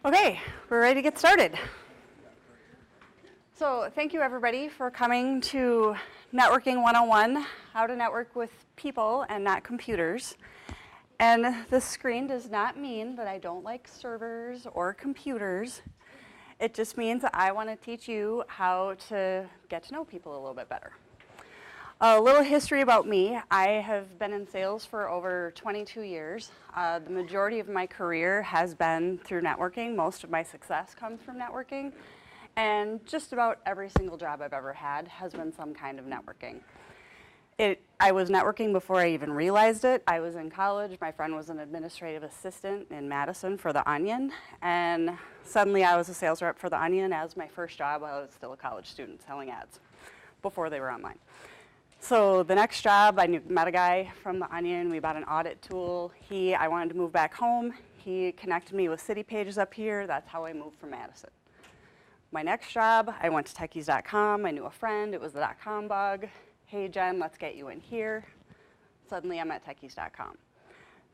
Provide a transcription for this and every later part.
Okay, we're ready to get started. So thank you everybody for coming to Networking 101, how to network with people and not computers. And this screen does not mean that I don't like servers or computers. It just means that I want to teach you how to get to know people a little bit better. A little history about me. I have been in sales for over 22 years. The majority of my career has been through networking. Most of my success comes from networking. And just about every single job I've ever had has been some kind of networking. I was networking before I even realized it. I was in college. My friend was an administrative assistant in Madison for The Onion. And suddenly I was a sales rep for The Onion as my first job while I was still a college student selling ads before they were online. So the next job, I met a guy from The Onion. We bought an audit tool. I wanted to move back home. He connected me with City Pages up here. That's how I moved from Madison. My next job, I went to techies.com. I knew a friend. It was the .com bug. Hey, Jen, let's get you in here. Suddenly, I'm at techies.com.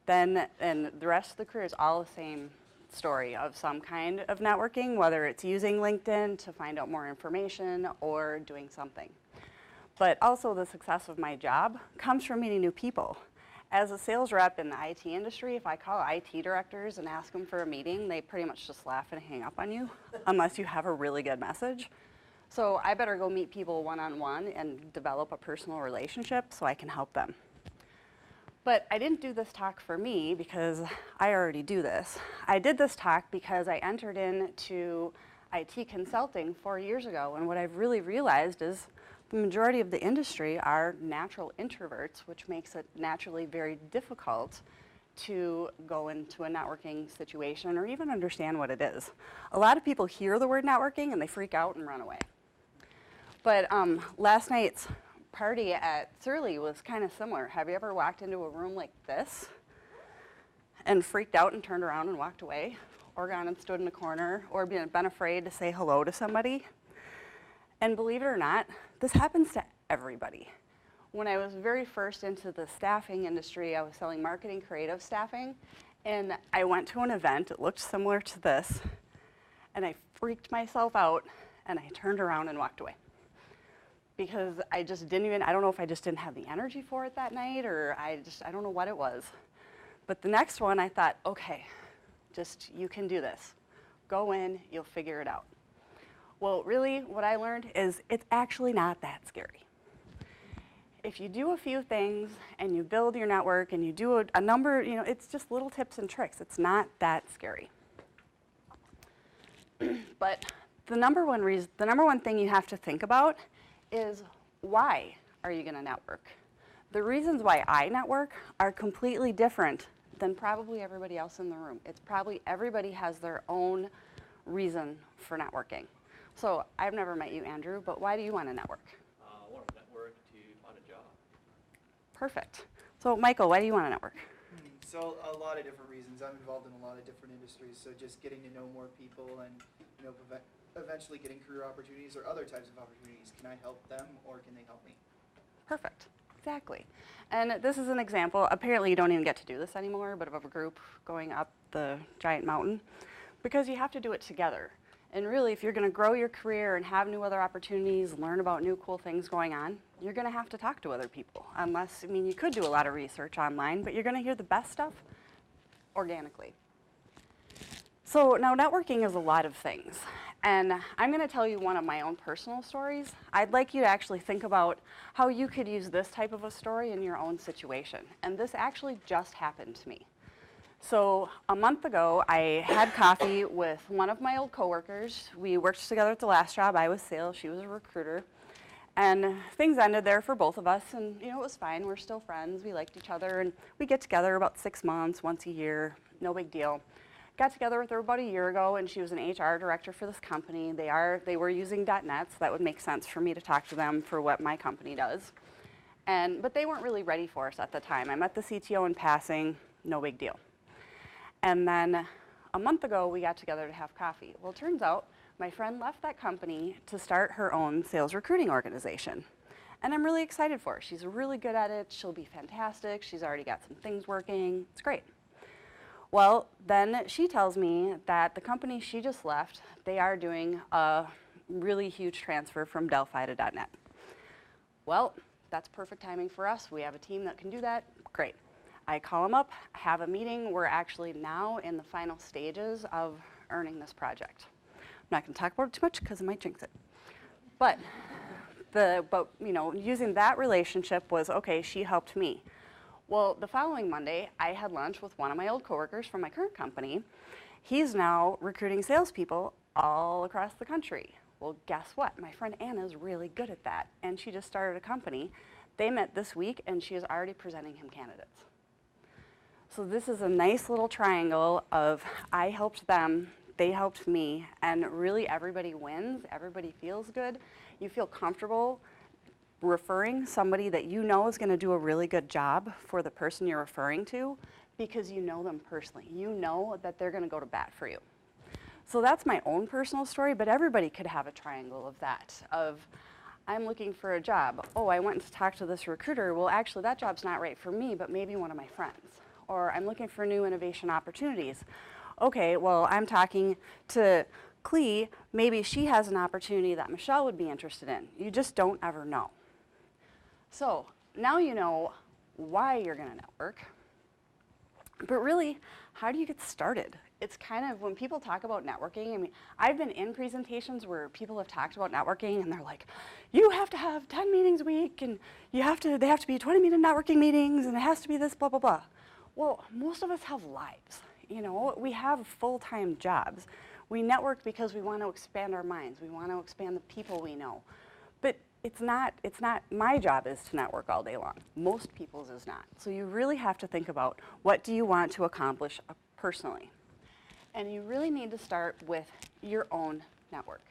Then, and the rest of the career is all the same story of some kind of networking, whether it's using LinkedIn to find out more information or doing something. But also the success of my job comes from meeting new people. As a sales rep in the IT industry, if I call IT directors and ask them for a meeting, they pretty much just laugh and hang up on you unless you have a really good message. So I better go meet people one-on-one and develop a personal relationship so I can help them. But I didn't do this talk for me because I already do this. I did this talk because I entered into IT consulting 4 years ago, and what I've really realized is the majority of the industry are natural introverts, which makes it naturally very difficult to go into a networking situation or even understand what it is. A lot of people hear the word networking and they freak out and run away. But last night's party at Surly was kind of similar. Have you ever walked into a room like this and freaked out and turned around and walked away? Or gone and stood in a corner or been afraid to say hello to somebody? And believe it or not, this happens to everybody. When I was very first into the staffing industry, I was selling marketing creative staffing, and I went to an event, it looked similar to this, and I freaked myself out, and I turned around and walked away. Because I just didn't even, I don't know if I just didn't have the energy for it that night, or I don't know what it was. But the next one, I thought, okay, you can do this. Go in, you'll figure it out. Well, really, what I learned is it's actually not that scary. If you do a few things and you build your network and you do a number, it's just little tips and tricks. It's not that scary. But the number one thing you have to think about is why are you going to network? The reasons why I network are completely different than probably everybody else in the room. It's probably everybody has their own reason for networking. So I've never met you, Andrew, but why do you want to network? I want to network to find a job. Perfect. So Michael, why do you want to network? So a lot of different reasons. I'm involved in a lot of different industries, so just getting to know more people and eventually getting career opportunities or other types of opportunities. Can I help them or can they help me? Perfect. Exactly. And this is an example. Apparently you don't even get to do this anymore, but of a group going up the giant mountain because you have to do it together. And really, if you're going to grow your career and have new other opportunities, learn about new cool things going on, you're going to have to talk to other people. You could do a lot of research online, but you're going to hear the best stuff organically. So now networking is a lot of things. And I'm going to tell you one of my own personal stories. I'd like you to actually think about how you could use this type of a story in your own situation. And this actually just happened to me. So a month ago, I had coffee with one of my old coworkers. We worked together at the last job. I was sales, she was a recruiter. And things ended there for both of us, and it was fine. We're still friends. We liked each other, and we get together about 6 months, once a year, no big deal. Got together with her about a year ago, and she was an HR director for this company. They were using .NET, so that would make sense for me to talk to them for what my company does. But they weren't really ready for us at the time. I met the CTO in passing, no big deal. And then a month ago, we got together to have coffee. Well, it turns out my friend left that company to start her own sales recruiting organization. And I'm really excited for her. She's really good at it. She'll be fantastic. She's already got some things working. It's great. Well, then she tells me that the company she just left, they are doing a really huge transfer from Delphi to .NET. Well, that's perfect timing for us. We have a team that can do that. Great. I call them up, have a meeting. We're actually now in the final stages of earning this project. I'm not going to talk about it too much because I might jinx it. But using that relationship was, okay, she helped me. Well, the following Monday, I had lunch with one of my old coworkers from my current company. He's now recruiting salespeople all across the country. Well, guess what? My friend Anna is really good at that, and she just started a company. They met this week, and she is already presenting him candidates. So this is a nice little triangle of I helped them, they helped me, and really everybody wins, everybody feels good. You feel comfortable referring somebody that you know is going to do a really good job for the person you're referring to because you know them personally. You know that they're going to go to bat for you. So that's my own personal story, but everybody could have a triangle of that, of I'm looking for a job. Oh, I went to talk to this recruiter. Well, actually, that job's not right for me, but maybe one of my friends. Or I'm looking for new innovation opportunities. Okay, well, I'm talking to Clee. Maybe she has an opportunity that Michelle would be interested in. You just don't ever know. So now you know why you're going to network. But really, how do you get started? It's kind of, when people talk about networking, I mean, I've been in presentations where people have talked about networking and they're like, you have to have 10 meetings a week and they have to be 20-minute networking meetings and it has to be this, blah, blah, blah. Well, most of us have lives. We have full-time jobs. We network because we want to expand our minds. We want to expand the people we know. But it's not my job is to network all day long. Most people's is not. So you really have to think about what do you want to accomplish personally. And you really need to start with your own network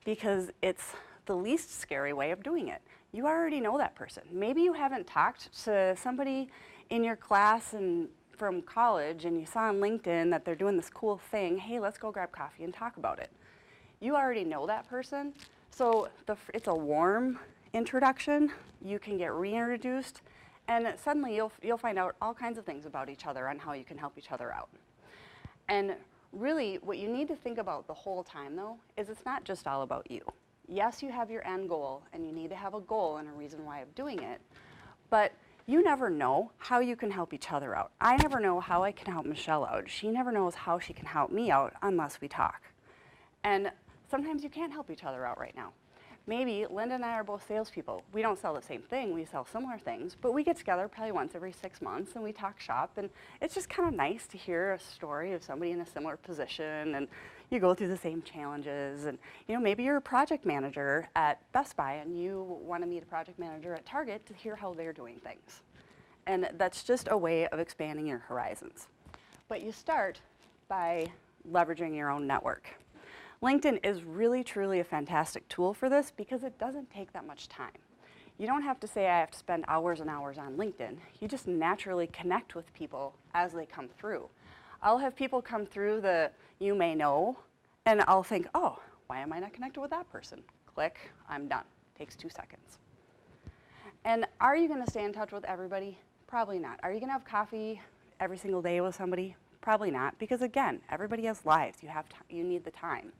because it's the least scary way of doing it. You already know that person. Maybe you haven't talked to somebody in your class and from college and you saw on LinkedIn that they're doing this cool thing. Hey, let's go grab coffee and talk about it. You already know that person. So it's a warm introduction. You can get reintroduced, and suddenly you'll find out all kinds of things about each other and how you can help each other out. And really, what you need to think about the whole time, though, is it's not just all about you. Yes, you have your end goal, and you need to have a goal and a reason why of doing it, but you never know how you can help each other out. I never know how I can help Michelle out. She never knows how she can help me out unless we talk. And sometimes you can't help each other out right now. Maybe Linda and I are both salespeople. We don't sell the same thing, we sell similar things, but we get together probably once every 6 months and we talk shop, and it's just kind of nice to hear a story of somebody in a similar position, and you go through the same challenges, and maybe you're a project manager at Best Buy and you want to meet a project manager at Target to hear how they're doing things. And that's just a way of expanding your horizons. But you start by leveraging your own network. LinkedIn is really, truly a fantastic tool for this because it doesn't take that much time. You don't have to say, I have to spend hours and hours on LinkedIn. You just naturally connect with people as they come through. I'll have people come through the you may know, and I'll think, oh, why am I not connected with that person? Click, I'm done. Takes 2 seconds. And are you going to stay in touch with everybody? Probably not. Are you going to have coffee every single day with somebody? Probably not, because again, everybody has lives. You need the time.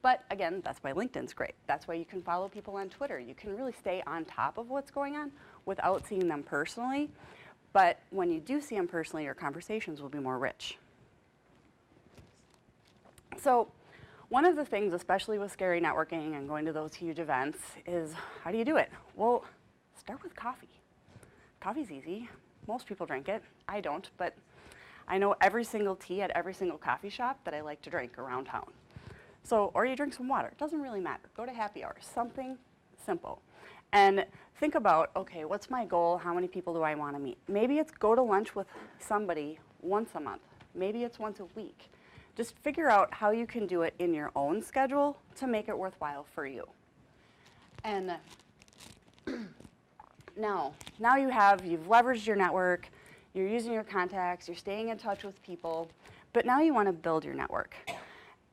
But again, that's why LinkedIn's great. That's why you can follow people on Twitter. You can really stay on top of what's going on without seeing them personally. But when you do see them personally, your conversations will be more rich. So one of the things, especially with scary networking and going to those huge events, is how do you do it? Well, start with coffee. Coffee's easy. Most people drink it. I don't, but I know every single tea at every single coffee shop that I like to drink around town. So, or you drink some water. It doesn't really matter. Go to happy hour. Something simple. And think about, okay, what's my goal? How many people do I want to meet? Maybe it's go to lunch with somebody once a month. Maybe it's once a week. Just figure out how you can do it in your own schedule to make it worthwhile for you. And now you've leveraged your network, you're using your contacts, you're staying in touch with people, but now you want to build your network.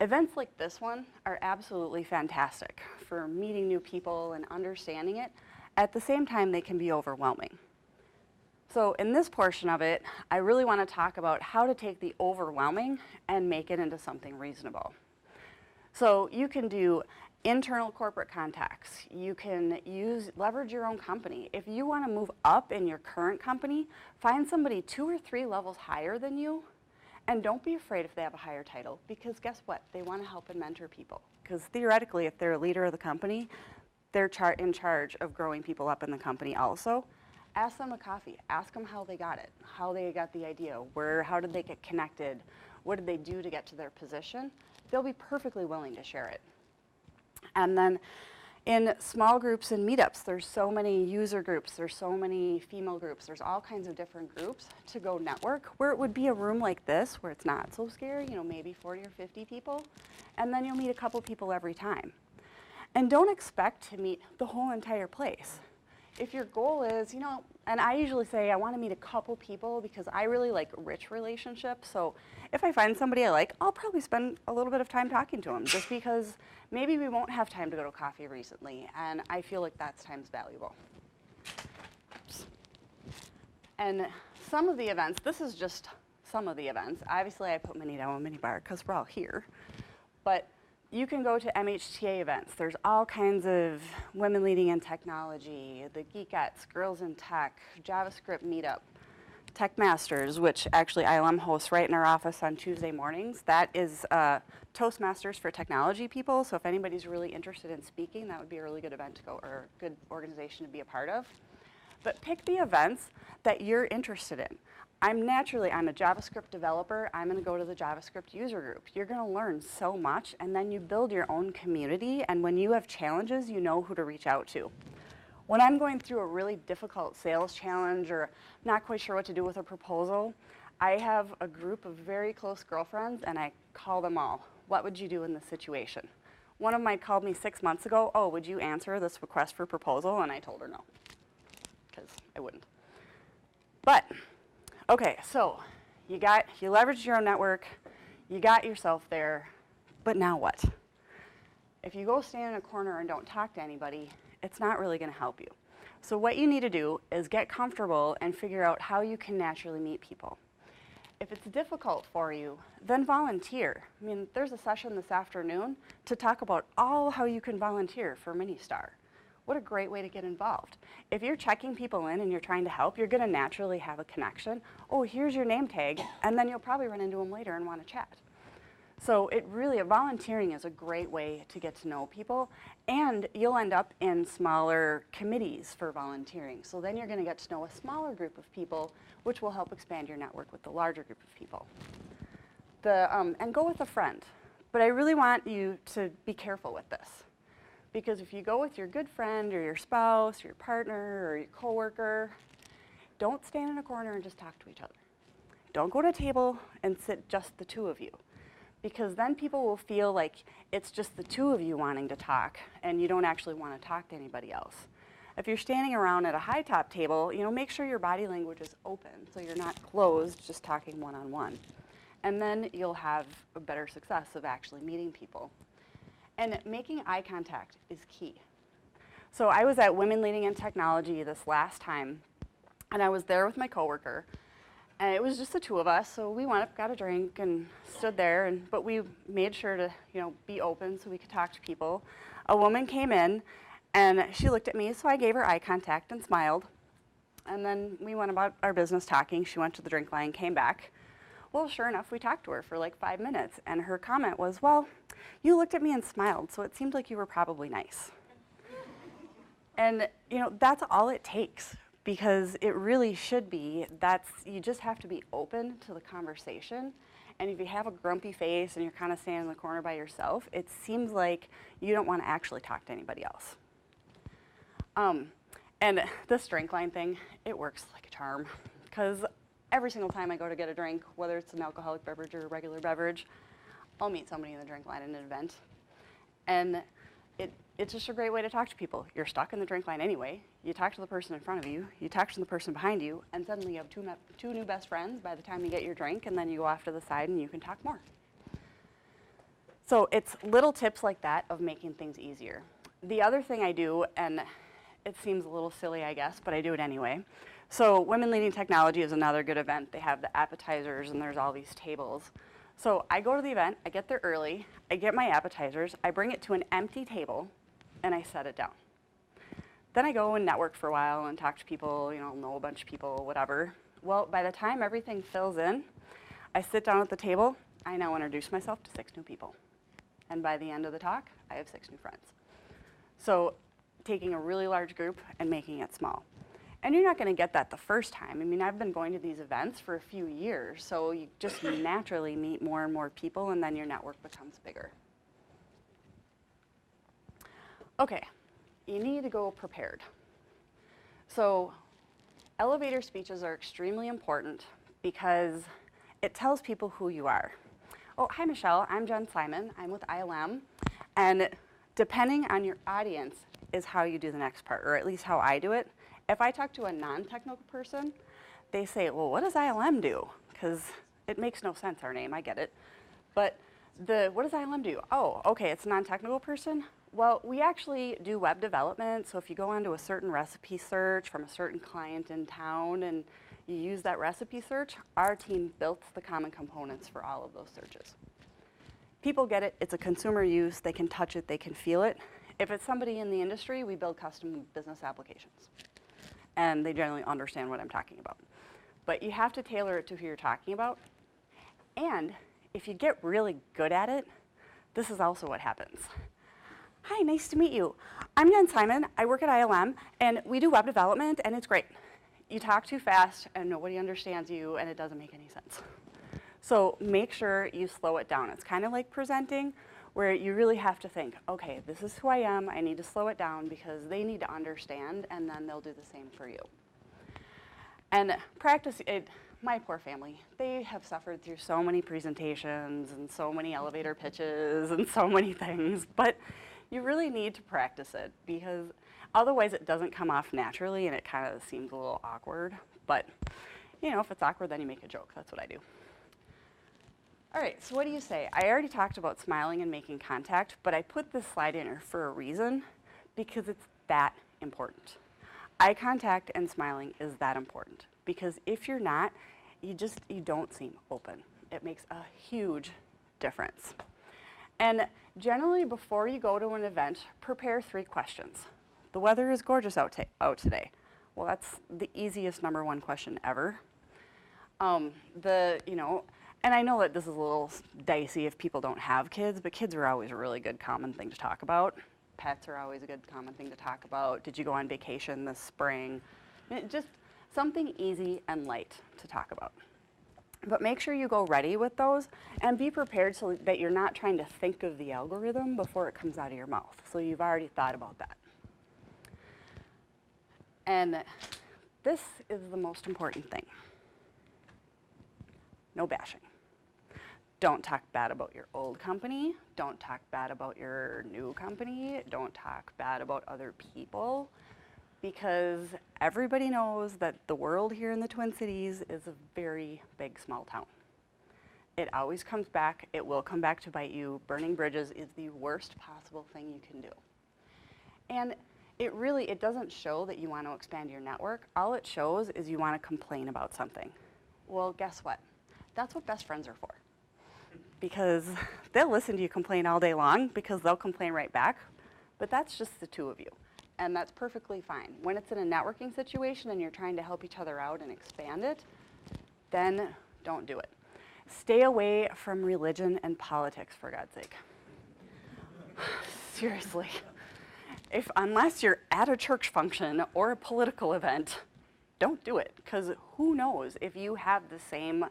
Events like this one are absolutely fantastic for meeting new people and understanding it. At the same time, they can be overwhelming. So in this portion of it, I really want to talk about how to take the overwhelming and make it into something reasonable. So you can do internal corporate contacts. You can leverage your own company. If you want to move up in your current company, find somebody 2 or 3 levels higher than you, and don't be afraid if they have a higher title, because guess what? They want to help and mentor people. Because theoretically, if they're a leader of the company, they're in charge of growing people up in the company also. Ask them a coffee. Ask them how they got it, how they got the idea, how did they get connected, what did they do to get to their position. They'll be perfectly willing to share it. And then in small groups and meetups, there's so many user groups, there's so many female groups, there's all kinds of different groups to go network, where it would be a room like this, where it's not so scary, maybe 40 or 50 people, and then you'll meet a couple people every time. And don't expect to meet the whole entire place. If your goal is, and I usually say I want to meet a couple people because I really like rich relationships. So if I find somebody I like, I'll probably spend a little bit of time talking to them just because maybe we won't have time to go to coffee recently, and I feel like that's time's valuable. Oops. And some of the events, this is just some of the events. Obviously, I put Mini Demo Mini Bar because we're all here. But you can go to MHTA events. There's all kinds of women leading in technology, the Geekettes, Girls in Tech, JavaScript Meetup, Tech Masters, which actually ILM hosts right in our office on Tuesday mornings. That is Toastmasters for technology people. So if anybody's really interested in speaking, that would be a really good event to go, or a good organization to be a part of. But pick the events that you're interested in. I'm a JavaScript developer. I'm going to go to the JavaScript user group. You're going to learn so much, and then you build your own community, and when you have challenges, you know who to reach out to. When I'm going through a really difficult sales challenge or not quite sure what to do with a proposal, I have a group of very close girlfriends, and I call them all. What would you do in this situation? One of mine called me 6 months ago, oh, would you answer this request for proposal? And I told her no, because I wouldn't. But okay, so you leveraged your own network, you got yourself there, but now what? If you go stand in a corner and don't talk to anybody, it's not really going to help you. So what you need to do is get comfortable and figure out how you can naturally meet people. If it's difficult for you, then volunteer. I mean, there's a session this afternoon to talk about all how you can volunteer for Ministar. What a great way to get involved. If you're checking people in and you're trying to help, you're going to naturally have a connection. Oh, here's your name tag, and then you'll probably run into them later and want to chat. So volunteering is a great way to get to know people, and you'll end up in smaller committees for volunteering. So then you're going to get to know a smaller group of people, which will help expand your network with the larger group of people. And go with a friend. But I really want you to be careful with this. Because if you go with your good friend or your spouse or your partner or your coworker, don't stand in a corner and just talk to each other. Don't go to a table and sit just the two of you. Because then people will feel like it's just the two of you wanting to talk and you don't actually want to talk to anybody else. If you're standing around at a high top table, make sure your body language is open so you're not closed, just talking one-on-one. And then you'll have a better success of actually meeting people. And making eye contact is key. So I was at Women Leading in Technology this last time, and I was there with my coworker, and it was just the two of us. So we went up, got a drink, and stood there. But we made sure to, be open so we could talk to people. A woman came in, and she looked at me, so I gave her eye contact and smiled. And then we went about our business talking. She went to the drink line, came back. Well, sure enough, we talked to her for like 5 minutes, and her comment was, well, you looked at me and smiled, so it seemed like you were probably nice. And, that's all it takes, because it really should be, you just have to be open to the conversation. And if you have a grumpy face and you're kind of standing in the corner by yourself, it seems like you don't want to actually talk to anybody else. And this drink line thing, it works like a charm, because every single time I go to get a drink, whether it's an alcoholic beverage or a regular beverage, I'll meet somebody in the drink line at an event. And it's just a great way to talk to people. You're stuck in the drink line anyway. You talk to the person in front of you, you talk to the person behind you, and suddenly you have two new best friends by the time you get your drink, and then you go off to the side and you can talk more. So it's little tips like that of making things easier. The other thing I do, and it seems a little silly, I guess, but I do it anyway. So Women Leading Technology is another good event. They have the appetizers and there's all these tables. So I go to the event, I get there early, I get my appetizers, I bring it to an empty table, and I set it down. Then I go and network for a while and talk to people, know a bunch of people, whatever. Well, by the time everything fills in, I sit down at the table, I now introduce myself to 6 new people. And by the end of the talk, I have 6 new friends. So taking a really large group and making it small. And you're not going to get that the first time. I mean, I've been going to these events for a few years, so you just naturally meet more and more people, and then your network becomes bigger. Okay, you need to go prepared. So elevator speeches are extremely important because it tells people who you are. Oh, hi, Michelle. I'm Jen Simon. I'm with ILM. And depending on your audience is how you do the next part, or at least how I do it. If I talk to a non-technical person, they say, well, what does ILM do? Because it makes no sense, our name, I get it. But what does ILM do? Oh, okay, it's a non-technical person. Well, we actually do web development, so if you go onto a certain recipe search from a certain client in town and you use that recipe search, our team built the common components for all of those searches. People get it, it's a consumer use, they can touch it, they can feel it. If it's somebody in the industry, we build custom business applications. And they generally understand what I'm talking about. But you have to tailor it to who you're talking about. And if you get really good at it, this is also what happens. Hi, nice to meet you. I'm Jen Simon, I work at ILM, and we do web development, and it's great. You talk too fast, and nobody understands you, and it doesn't make any sense. So make sure you slow it down. It's kind of like presenting, where you really have to think, okay, this is who I am, I need to slow it down because they need to understand, and then they'll do the same for you. And practice it. My poor family, they have suffered through so many presentations and so many elevator pitches and so many things, but you really need to practice it because otherwise it doesn't come off naturally and it kind of seems a little awkward. But if it's awkward, then you make a joke. That's what I do. All right, so what do you say? I already talked about smiling and making contact, but I put this slide in here for a reason because it's that important. Eye contact and smiling is that important because if you're not, you don't seem open. It makes a huge difference. And generally, before you go to an event, prepare 3 questions. The weather is gorgeous out today. Well, that's the easiest #1 question ever. And I know that this is a little dicey if people don't have kids, but kids are always a really good common thing to talk about. Pets are always a good common thing to talk about. Did you go on vacation this spring? Just something easy and light to talk about. But make sure you go ready with those and be prepared so that you're not trying to think of the algorithm before it comes out of your mouth. So you've already thought about that. And this is the most important thing. No bashing. Don't talk bad about your old company. Don't talk bad about your new company. Don't talk bad about other people. Because everybody knows that the world here in the Twin Cities is a very big, small town. It always comes back. It will come back to bite you. Burning bridges is the worst possible thing you can do. And it doesn't show that you want to expand your network. All it shows is you want to complain about something. Well, guess what? That's what best friends are for. Because they'll listen to you complain all day long because they'll complain right back. But that's just the 2 of you. And that's perfectly fine. When it's in a networking situation and you're trying to help each other out and expand it, then don't do it. Stay away from religion and politics, for God's sake. Seriously. Unless you're at a church function or a political event, don't do it. Because who knows if you have the same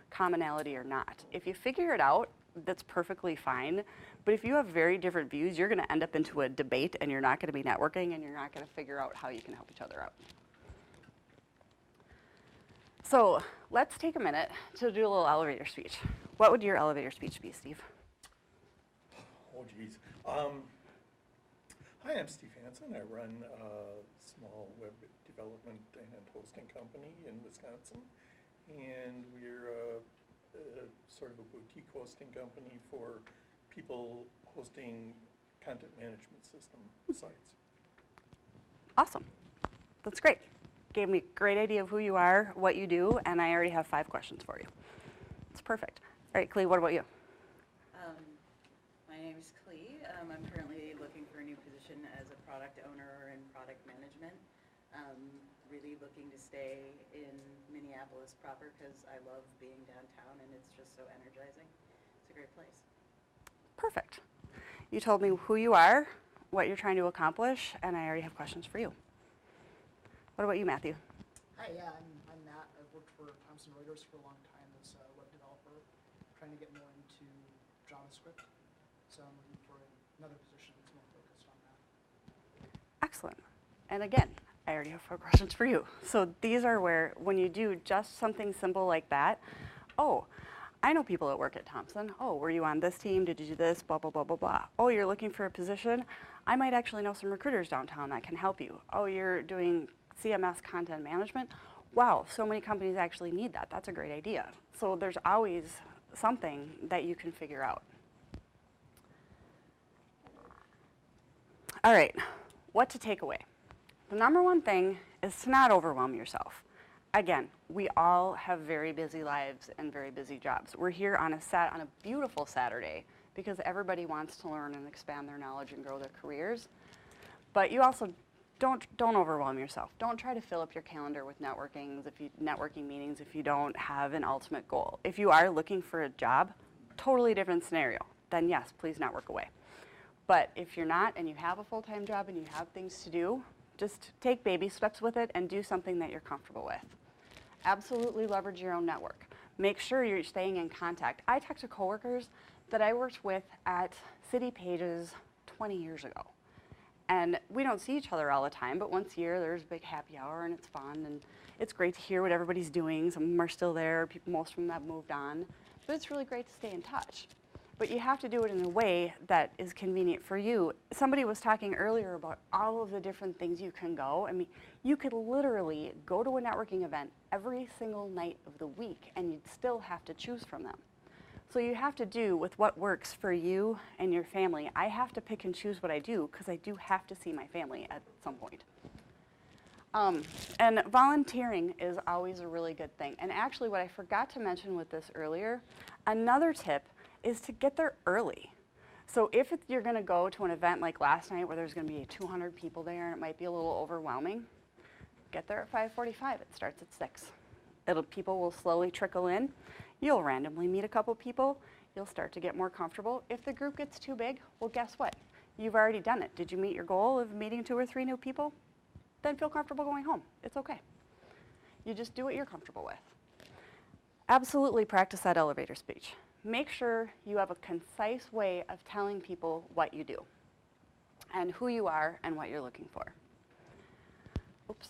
commonality or not. If you figure it out, that's perfectly fine. But if you have very different views, you're going to end up into a debate and you're not going to be networking and you're not going to figure out how you can help each other out. So let's take a minute to do a little elevator speech. What would your elevator speech be, Steve? Oh, geez. Hi, I'm Steve Hansen. I run a small web development and hosting company in Wisconsin. And we're sort of a boutique hosting company for people hosting content management system sites. Awesome. That's great. Gave me a great idea of who you are, what you do, and I already have 5 questions for you. It's perfect. All right, Clee, what about you? My name is Clee. I'm currently looking for a new position as a product owner in product management. Really looking to stay in Minneapolis proper because I love being downtown and it's just so energizing. It's a great place. Perfect. You told me who you are, what you're trying to accomplish, and I already have questions for you. What about you, Matthew? Hi, yeah, I'm Matt. I've worked for Thomson Reuters for a long time as a web developer, trying to get more into JavaScript. So I'm looking for another position that's more focused on that. Excellent. And again, I already have 4 questions for you. So these are where, when you do just something simple like that, oh, I know people that work at Thomson. Oh, were you on this team? Did you do this? Blah, blah, blah, blah, blah. Oh, you're looking for a position? I might actually know some recruiters downtown that can help you. Oh, you're doing CMS content management? Wow, so many companies actually need that. That's a great idea. So there's always something that you can figure out. All right, what to take away? The number one thing is to not overwhelm yourself. Again, we all have very busy lives and very busy jobs. We're here on a beautiful Saturday because everybody wants to learn and expand their knowledge and grow their careers. But you also don't overwhelm yourself. Don't try to fill up your calendar with networking meetings if you don't have an ultimate goal. If you are looking for a job, totally different scenario. Then yes, please network away. But if you're not and you have a full-time job and you have things to do, just take baby steps with it and do something that you're comfortable with. Absolutely leverage your own network. Make sure you're staying in contact. I talk to coworkers that I worked with at City Pages 20 years ago. And we don't see each other all the time, but once a year there's a big happy hour and it's fun and it's great to hear what everybody's doing. Some of them are still there, most of them have moved on. But it's really great to stay in touch. But you have to do it in a way that is convenient for you. Somebody was talking earlier about all of the different things you can go. I mean, you could literally go to a networking event every single night of the week and you'd still have to choose from them. So you have to do with what works for you and your family. I have to pick and choose what I do because I do have to see my family at some point. And volunteering is always a really good thing. And actually what I forgot to mention with this earlier, another tip is to get there early. So if you're going to go to an event like last night where there's going to be 200 people there and it might be a little overwhelming, get there at 5:45. It starts at 6. People will slowly trickle in. You'll randomly meet a couple people. You'll start to get more comfortable. If the group gets too big, well, guess what? You've already done it. Did you meet your goal of meeting 2 or 3 new people? Then feel comfortable going home. It's okay. You just do what you're comfortable with. Absolutely practice that elevator speech. Make sure you have a concise way of telling people what you do and who you are and what you're looking for. Oops.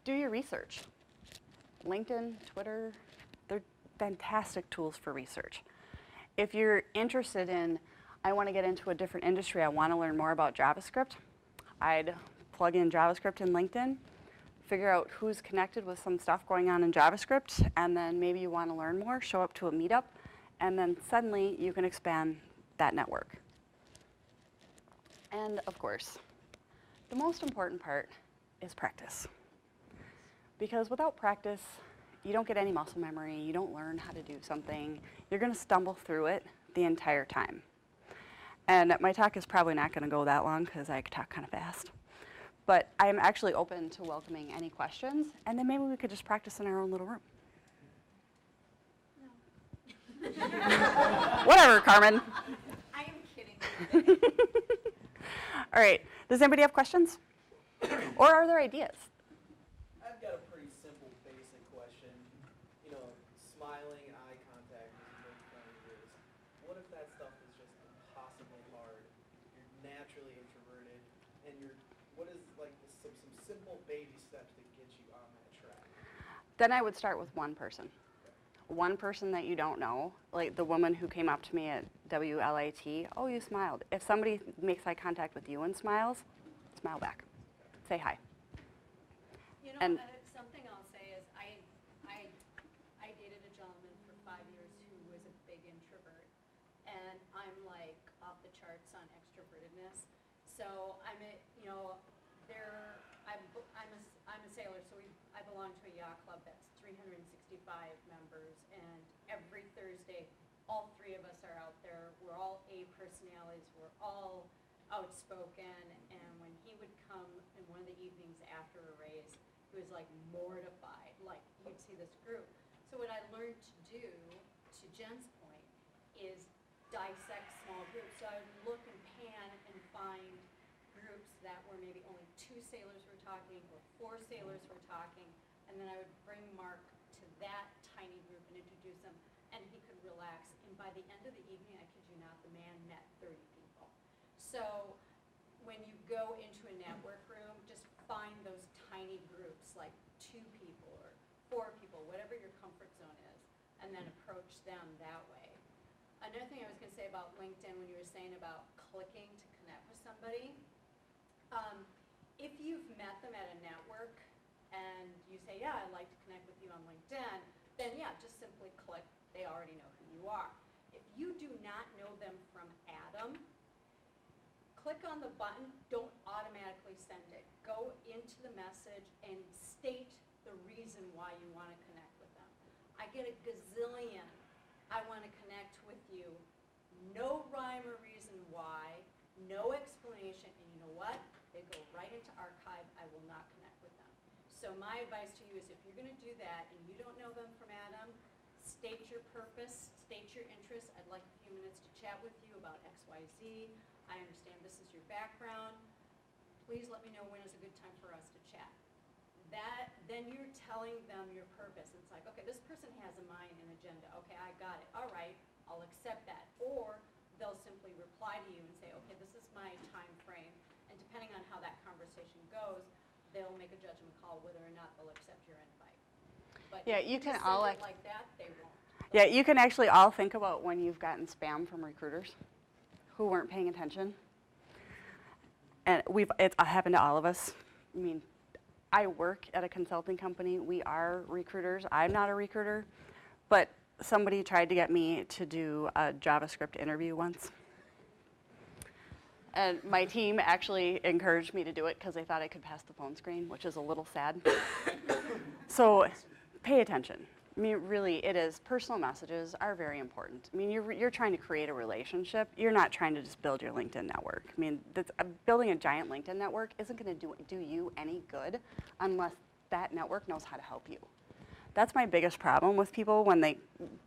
Do your research. LinkedIn, Twitter, they're fantastic tools for research. If you're interested in, I want to get into a different industry, I want to learn more about JavaScript, I'd plug in JavaScript in LinkedIn, figure out who's connected with some stuff going on in JavaScript, and then maybe you want to learn more, show up to a meetup, and then suddenly you can expand that network. And of course, the most important part is practice. Because without practice, you don't get any muscle memory, you don't learn how to do something, you're going to stumble through it the entire time. And my talk is probably not going to go that long because I talk kind of fast. But I'm actually open to welcoming any questions, and then maybe we could just practice in our own little room. No. Whatever, Carmen. I am kidding. All right, does anybody have questions? Or are there ideas? I've got a pretty simple, basic question. You know, smiling, eye contact is very funny is. What if that stuff is just impossibly hard? You're naturally introverted, and what is like some simple baby steps that get you on that track? Then I would start with one person. One person that you don't know, like the woman who came up to me at WLAT, oh, you smiled. If somebody makes eye contact with you and smiles, smile back. Say hi. You know, And- something I'll say is I dated a gentleman for 5 years who was a big introvert, and I'm off the charts on extrovertedness. So there sailors, so I belong to a yacht club that's 365 members, and every Thursday, all three of us are out there. We're all A personalities, we're all outspoken, and when he would come in one of the evenings after a race, he was like mortified, like you'd see this group. So what I learned to do, to Jen's point, is dissect small groups. So I would look and pan and find groups that were maybe only 2 sailors were talking or 4 sailors were talking, and then I would bring Mark to that tiny group and introduce him, and he could relax. And by the end of the evening, I kid you not, the man met 30 people. So when you go into a network room, just find those tiny groups, like 2 people or 4 people, whatever your comfort zone is, and then approach them that way. Another thing I was going to say about LinkedIn, when you were saying about clicking to connect with somebody, if you've met them at a network and you say, yeah, I'd like to connect with you on LinkedIn, then yeah, just simply click. They already know who you are. If you do not know them from Adam, click on the button. Don't automatically send it. Go into the message and state the reason why you want to connect with them. I get a gazillion, I want to connect with you. No rhyme or reason why, no explanation, and you know what? They go right into archive. I will not connect with them. So my advice to you is if you're going to do that and you don't know them from Adam, state your purpose, state your interests. I'd like a few minutes to chat with you about XYZ. I understand this is your background. Please let me know when is a good time for us to chat. Then you're telling them your purpose. It's like, okay, this person has a mind and agenda. Okay, I got it. All right, I'll accept that. Or they'll simply reply to you and say, okay, this is my time frame. And depending on how that conversation goes, they'll make a judgment call whether or not they'll accept your invite. But Yeah, if you can just all send it like that, they won't. Yeah, you can actually all think about when you've gotten spam from recruiters who weren't paying attention. And it's happened to all of us. I mean, I work at a consulting company. We are recruiters. I'm not a recruiter, but somebody tried to get me to do a JavaScript interview once. And my team actually encouraged me to do it because they thought I could pass the phone screen, which is a little sad. So pay attention. I mean, really, it is. Personal messages are very important. I mean, you're trying to create a relationship. You're not trying to just build your LinkedIn network. I mean, building a giant LinkedIn network isn't going to do you any good unless that network knows how to help you. That's my biggest problem with people when they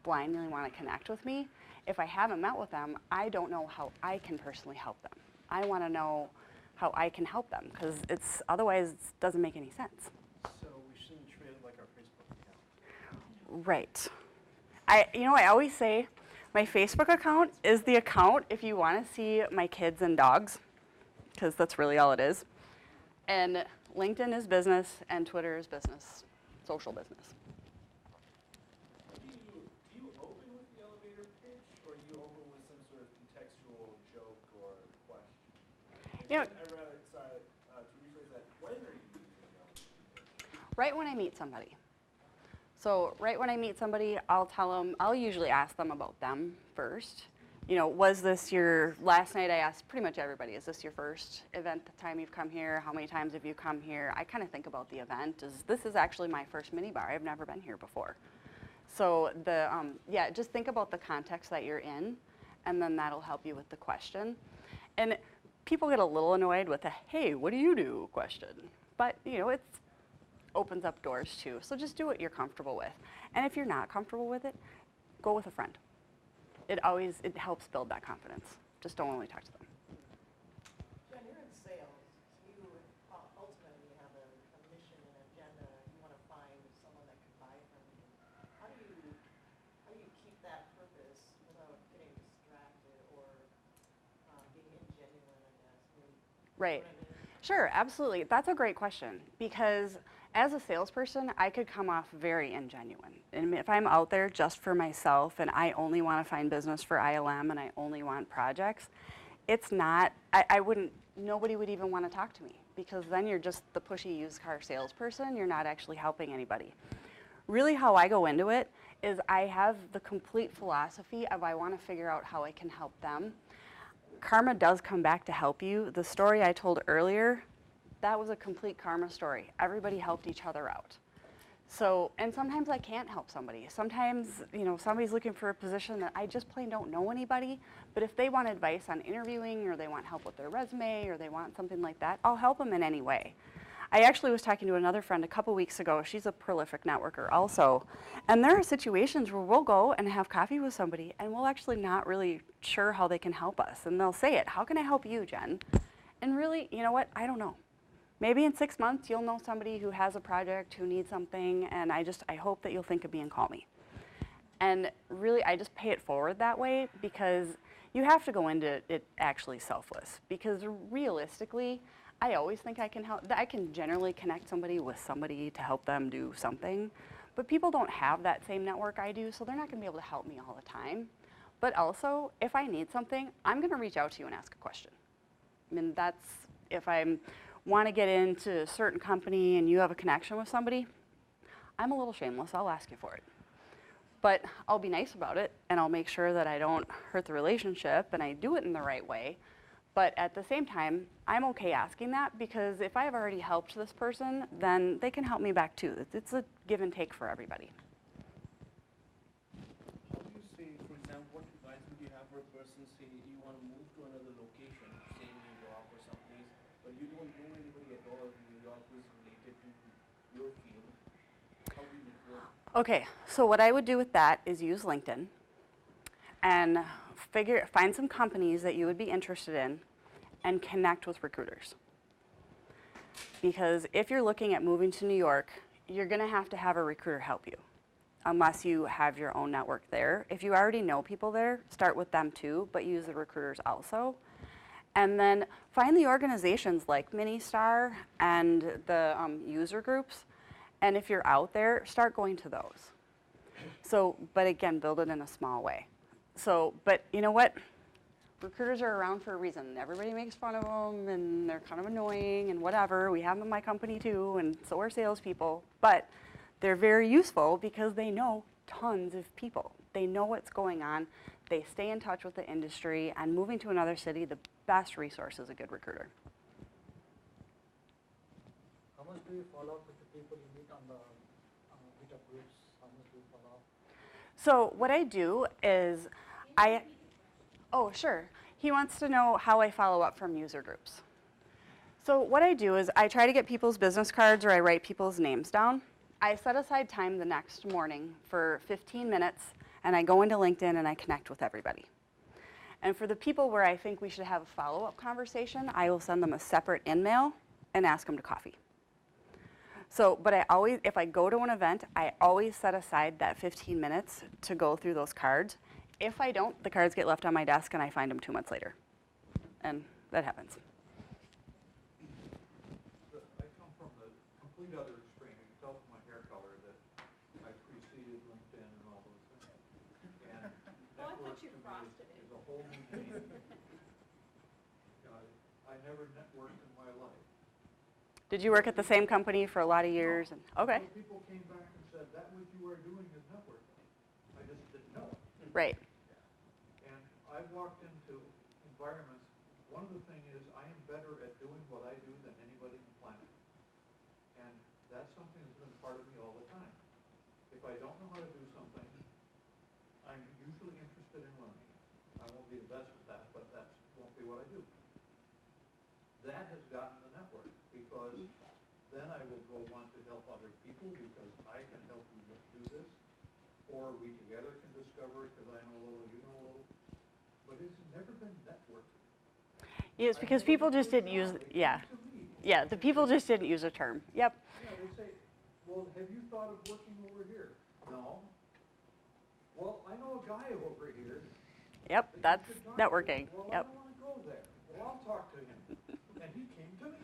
blindly want to connect with me. If I haven't met with them, I don't know how I can personally help them. I want to know how I can help them because otherwise it doesn't make any sense. So we shouldn't treat it like our Facebook account. Right. I always say my Facebook account is the account if you want to see my kids and dogs, because that's really all it is. And LinkedIn is business, and Twitter is business, social business. Do you open with the elevator pitch, or do you open with some sort of contextual joke or question? You know, I'd rather, sorry, to rephrase that, when are you using the elevator pitch? right when I meet somebody. So right when I meet somebody, I'll usually ask them about them first. You know, last night I asked pretty much everybody, is this your first event time you've come here? How many times have you come here? I kind of think about the event. This is actually my first mini bar. I've never been here before. So just think about the context that you're in, and then that'll help you with the question. And people get a little annoyed with the, hey, what do you do question. But, it opens up doors too. So just do what you're comfortable with. And if you're not comfortable with it, go with a friend. It helps build that confidence. Just don't only talk to them. Jen, you're in sales. You ultimately have a mission and agenda. You want to find someone that can buy from you. How do you keep that purpose without getting distracted or being ingenuine, I guess? Right. You know what I mean? Sure, absolutely. That's a great question because as a salesperson, I could come off very ingenuine. And if I'm out there just for myself and I only want to find business for ILM and I only want projects, nobody would even want to talk to me because then you're just the pushy used car salesperson. You're not actually helping anybody. Really how I go into it is I have the complete philosophy of I want to figure out how I can help them. Karma does come back to help you. The story I told earlier that was a complete karma story. Everybody helped each other out. So, and sometimes I can't help somebody. Sometimes, you know, somebody's looking for a position that I just plain don't know anybody, but if they want advice on interviewing or they want help with their resume or they want something like that, I'll help them in any way. I actually was talking to another friend a couple weeks ago. She's a prolific networker also. And there are situations where we'll go and have coffee with somebody and we'll actually not really sure how they can help us. And they'll say it, how can I help you, Jen? And really, you know what, I don't know. Maybe in 6 months you'll know somebody who has a project, who needs something, and I hope that you'll think of me and call me. And really, I just pay it forward that way because you have to go into it actually selfless. Because realistically, I always think I can help. I can generally connect somebody with somebody to help them do something. But people don't have that same network I do, so they're not going to be able to help me all the time. But also, if I need something, I'm going to reach out to you and ask a question. I mean, that's if I want to get into a certain company and you have a connection with somebody, I'm a little shameless. I'll ask you for it. But I'll be nice about it, and I'll make sure that I don't hurt the relationship, and I do it in the right way. But at the same time, I'm okay asking that because if I've already helped this person, then they can help me back too. It's a give and take for everybody. How do you say, for example, what advice would you have for a person, say you want to move to another location, say New York or someplace, but you don't know anybody at all in New York who's related to your field? How do you work? Okay, so what I would do with that is use LinkedIn and find some companies that you would be interested in and connect with recruiters. Because if you're looking at moving to New York, you're going to have a recruiter help you, unless you have your own network there. If you already know people there, start with them too, but use the recruiters also. And then find the organizations like Ministar and the user groups. And if you're out there, start going to those. So, but again, build it in a small way. So, but you know what? Recruiters are around for a reason. Everybody makes fun of them, and they're kind of annoying and whatever. We have them in my company too, and so are salespeople. But they're very useful because they know tons of people. They know what's going on. They stay in touch with the industry, and moving to another city, the best resource is a good recruiter. How much do you follow up with the people you meet on the meetup groups? How much do you follow up? So what I do is oh, sure. He wants to know how I follow up from user groups. So what I do is I try to get people's business cards or I write people's names down. I set aside time the next morning for 15 minutes and I go into LinkedIn and I connect with everybody. And for the people where I think we should have a follow-up conversation, I will send them a separate in-mail and ask them to coffee. So, but if I go to an event, I always set aside that 15 minutes to go through those cards. If I don't, the cards get left on my desk and I find them 2 months later. And that happens. I come from the complete other extreme. You can tell from my hair color that I preceded LinkedIn and all those things. And Oh, I thought network you to me frosted it. is a whole new game. I never networked in my life. Did you work at the same company for a lot of years? And, okay, So people came back and said, that what you are doing is networking. I just didn't know it. right. And I've walked into environments, one of the things is I am better at doing what I do than anybody on the planet. And that's something that's been part of me all the time. If I don't know how to do something, I'm usually interested in learning. I won't be the best at that, but that won't be what I do. That has gotten the network because then I will go want to help other people because I can help you do this. Or we together can discover it because I know a little, you know a little. But it's never been networking. Yes, because people just didn't use, yeah. Yeah, the people just didn't use a term. Yep. Yeah, they say, well, have you thought of working over here? No. Well, I know a guy over here. Yep, that you that's could talk to. networking. Well, Yep. I don't want to go there. Well, I'll talk to him. And he came to me.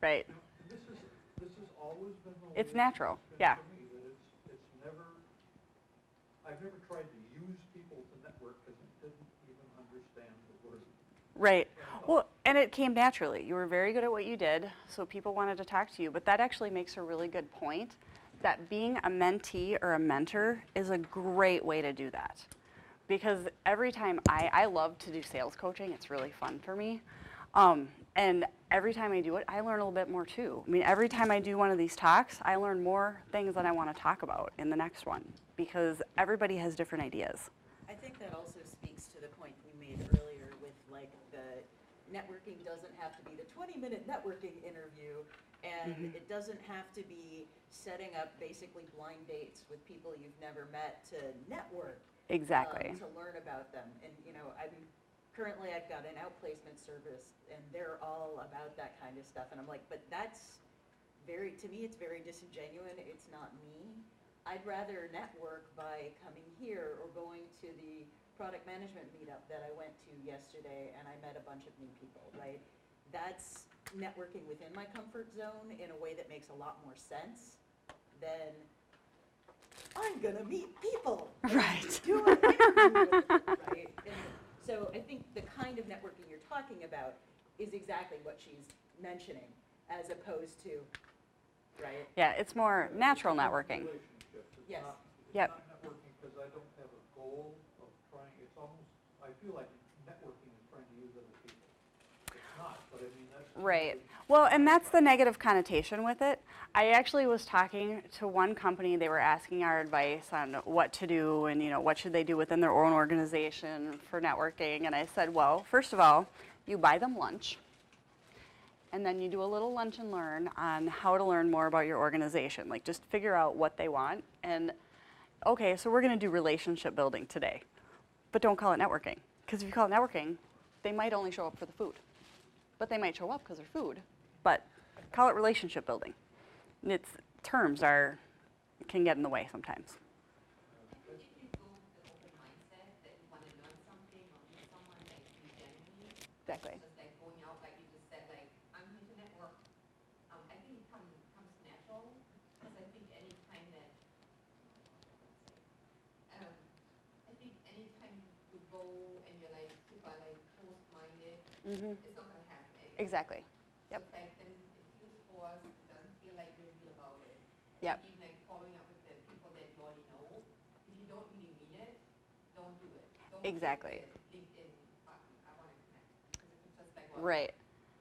Right. This has always been the way It's natural, been yeah. for me, that it's never, I've never tried to use people to network because I didn't even understand the word. Right. Well, and it came naturally. You were very good at what you did, so people wanted to talk to you. But that actually makes a really good point, that being a mentee or a mentor is a great way to do that. Because every time I love to do sales coaching, it's really fun for me. And every time I do it, I learn a little bit more too. I mean, every time I do one of these talks, I learn more things that I want to talk about in the next one because everybody has different ideas. I think that also speaks to the point we made earlier with like the networking doesn't have to be the 20-minute networking interview, and it doesn't have to be setting up basically blind dates with people you've never met to network. Exactly. To learn about them. And, you know, currently I've got an outplacement service, and they're all about that kind of stuff. And I'm like, but that's to me, it's very disingenuous. It's not me. I'd rather network by coming here or going to the product management meetup that I went to yesterday, and I met a bunch of new people, right? That's networking within my comfort zone in a way that makes a lot more sense than I'm gonna meet people. Right. Do an interview with them, right? And so I think the kind of networking you're talking about is exactly what she's mentioning, as opposed to, right? Yeah, it's more natural networking. Relationships. It's Yes. not- Yep. It's not networking because I don't have a goal of trying, it's almost, I feel like networking is trying to use other people. It's not, but I mean, that's. Right. Well, and that's the negative connotation with it. I actually was talking to one company. They were asking our advice on what to do and, you know, what should they do within their own organization for networking. And I said, well, first of all, you buy them lunch. And then you do a little lunch and learn on how to learn more about your organization. Like, just figure out what they want. And, okay, so we're going to do relationship building today. But don't call it networking. Because if you call it networking, they might only show up for the food. But they might show up because they're food. But call it relationship building. And its terms can get in the way sometimes. If you go with the open mindset that you want to learn something or meet someone that you genuinely, Exactly. just like going out, like you just said, like, I'm here to network. I think it comes natural, because I think anytime that, I think anytime you go and you're like super like close-minded, it's not gonna happen. Exactly. So Yep. it's like then it feels forced, it doesn't feel like you're real about it. Yep. Even like following up with the people that you already know, if you don't really mean it, don't do it. Don't click Exactly. the LinkedIn button, I want to connect, because if it's just like, well, Right.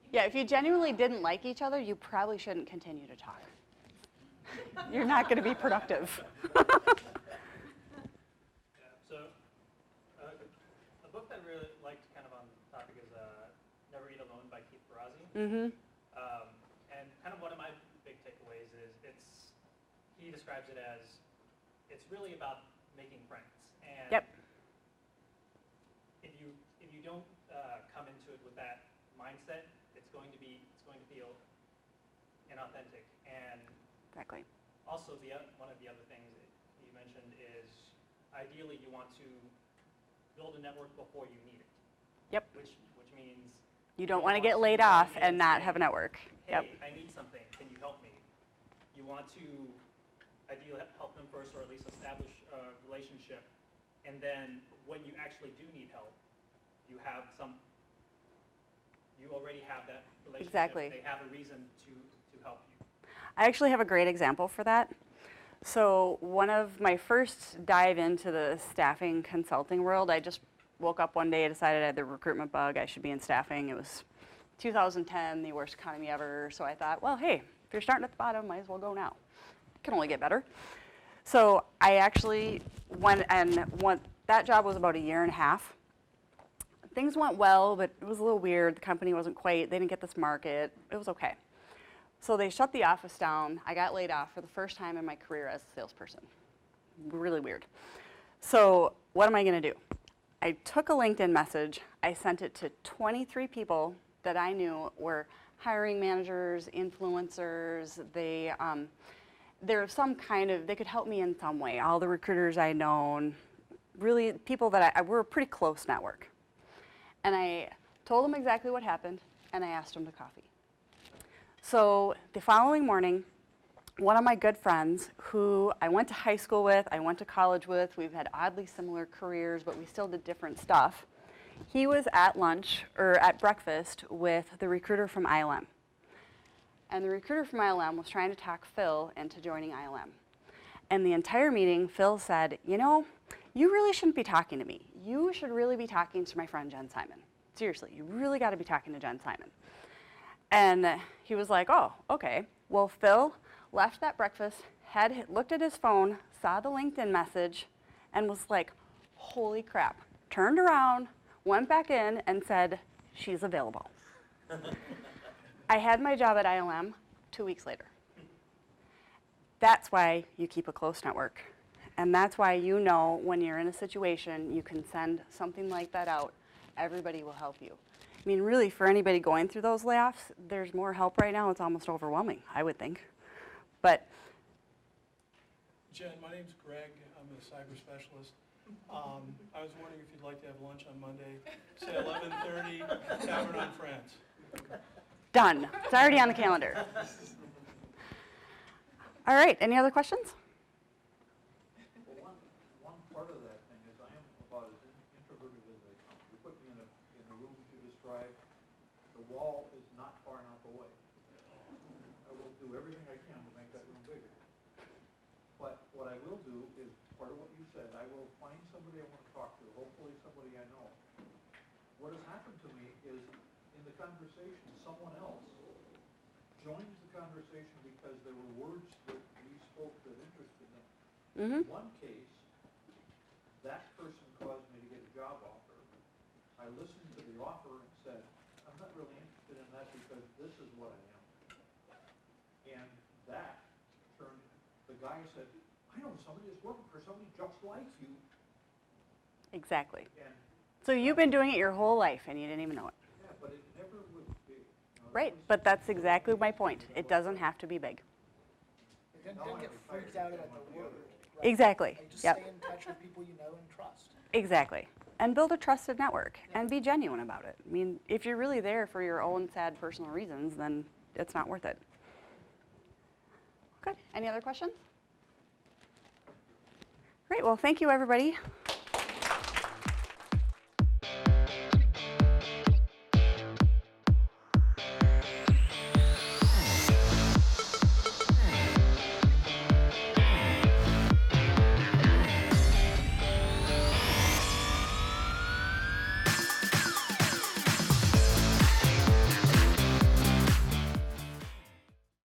Yeah, if you genuinely didn't like each other, you probably shouldn't continue to talk. You're not going to be productive. Yeah, so a book that I really liked kind of on the topic is Never Eat Alone by Keith Ferrazzi. And kind of one of my big takeaways is he describes it as, it's really about making friends. And Yep. if you don't come into it with that mindset, it's going to feel inauthentic. And Exactly. also, one of the other things that you mentioned is ideally you want to build a network before you need it. Yep. Which means You don't want to get laid off and not have a network. hey, Yep. I need something. Can you help me? You want to ideally help them first, or at least establish a relationship, and then when you actually do need help, you already have that relationship. Exactly. They have a reason to help you. I actually have a great example for that. So one of my first dive into the staffing consulting world, I just woke up one day, decided I had the recruitment bug, I should be in staffing. It was 2010, the worst economy ever. So I thought, well, hey, if you're starting at the bottom, might as well go now. It can only get better. So I actually that job was about 1.5 years. Things went well, but it was a little weird. The company wasn't quite, they didn't get this market. It was okay. So they shut the office down. I got laid off for the first time in my career as a salesperson. Really weird. So what am I going to do? I took a LinkedIn message. I sent it to 23 people that I knew were hiring managers, influencers. They're some kind of, they could help me in some way. All the recruiters I known, really people that we're a pretty close network. And I told them exactly what happened, and I asked them to coffee. So the following morning, one of my good friends who I went to high school with, I went to college with, we've had oddly similar careers, but we still did different stuff. He was at lunch, or at breakfast, with the recruiter from ILM. And the recruiter from ILM was trying to talk Phil into joining ILM. And the entire meeting, Phil said, you know, you really shouldn't be talking to me. You should really be talking to my friend Jen Simon. Seriously, you really got to be talking to Jen Simon. And he was like, oh, okay. Well, Phil left that breakfast, looked at his phone, saw the LinkedIn message, and was like, holy crap. Turned around, went back in, and said, she's available. I had my job at ILM 2 weeks later. That's why you keep a close network. And that's why you know when you're in a situation, you can send something like that out. Everybody will help you. I mean, really, for anybody going through those layoffs, there's more help right now. It's almost overwhelming, I would think. But Jen, my name's Greg. I'm a cyber specialist. I was wondering if you'd like to have lunch on Monday, say 11:30, Tavern on France. done. It's already on the calendar. All right, any other questions? Well, one part of that thing is I am about as introverted as they come. You put me in a room to describe, the wall is not far enough away. I will do everything I can to make that room bigger. But what I will do is, part of what you said, I will find somebody I want to talk to, hopefully somebody I know. What has happened to me is, in the conversation, someone else joins the conversation because there were words that we spoke that interested them. Mm-hmm. In one case, that person caused me to get a job offer. I listened to the offer and said, I'm not really interested in that because this is what I am. And that turned, the guy said, I know somebody that's working for somebody just like you. Exactly. And So you've been doing it your whole life and you didn't even know it. yeah, but it never would be. Right, but that's exactly my point. It doesn't have to be big. Don't get freaked out about the word. Right? Exactly. Like, just Yep. stay in touch with people you know and trust. Exactly. And build a trusted network and be genuine about it. I mean, if you're really there for your own sad personal reasons, then it's not worth it. Good. Any other questions? Great. Well, thank you, everybody.